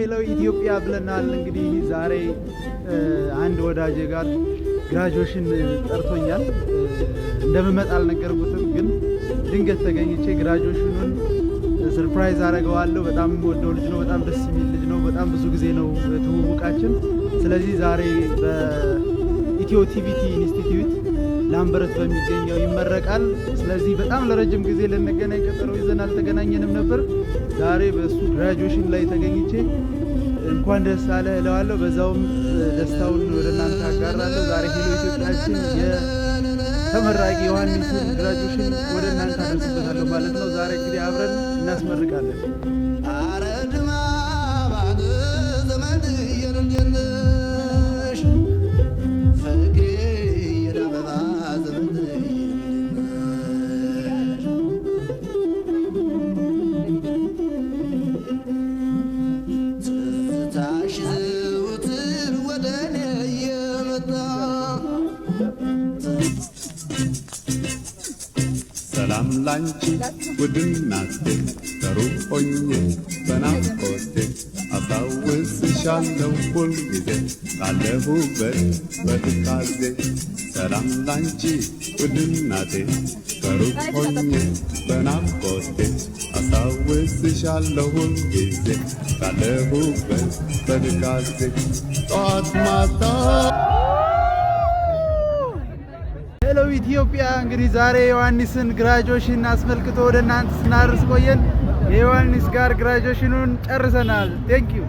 ሄሎ ኢትዮጵያ ብለናል። እንግዲህ ዛሬ አንድ ወዳጄ ጋር ግራጁዌሽን ጠርቶኛል። እንደምመጣ አልነገርኩትም፣ ግን ድንገት ተገኝቼ ግራጁዌሽኑን ሰርፕራይዝ አደርገዋለሁ። በጣም ወደው ልጅ ነው። በጣም ደስ የሚል ልጅ ነው። በጣም ብዙ ጊዜ ነው ትውውቃችን። ስለዚህ ዛሬ በኢትዮ ቲቪቲ ኢንስቲትዩት ላምበረት በሚገኘው ይመረቃል። ስለዚህ በጣም ለረጅም ጊዜ ልንገናኝ ቀጠሮ ይዘን አልተገናኘንም ነበር። ዛሬ በሱ ግራጁዌሽን ላይ ተገኝቼ እንኳን ደስ አለህ እለዋለሁ። በዛውም ደስታውን ወደ እናንተ አጋራለሁ። ዛሬ ሄሎ ኢትዮጵያችን የተመራቂ ዮሐንስን ግራጁዌሽን ወደ እናንተ አደርስበታለሁ ማለት ነው። ዛሬ እንግዲህ አብረን እናስመርቃለን። ሰላም ላንቺ ውድ እናቴ ከሩቅ ሆኜ በናፍቆቴ አስታውስሻለሁ ሁልጊዜ ካለሁበት በትካዜ። ሰላም ላንቺ ውድ እናቴ ከሩቅ ሆኜ በናፍቆቴ አስታውስሻለሁ ሁልጊዜ ካለሁበት በትካዜ። ጠዋት ማታ ሄሎ ኢትዮጵያ እንግዲህ ዛሬ ዮሐንስን ግራጁዌሽን አስመልክቶ ወደ እናንተ ስናደርስ ቆየን። የዮሐንስ ጋር ግራጁዌሽኑን ጨርሰናል። ቴንክ ዩ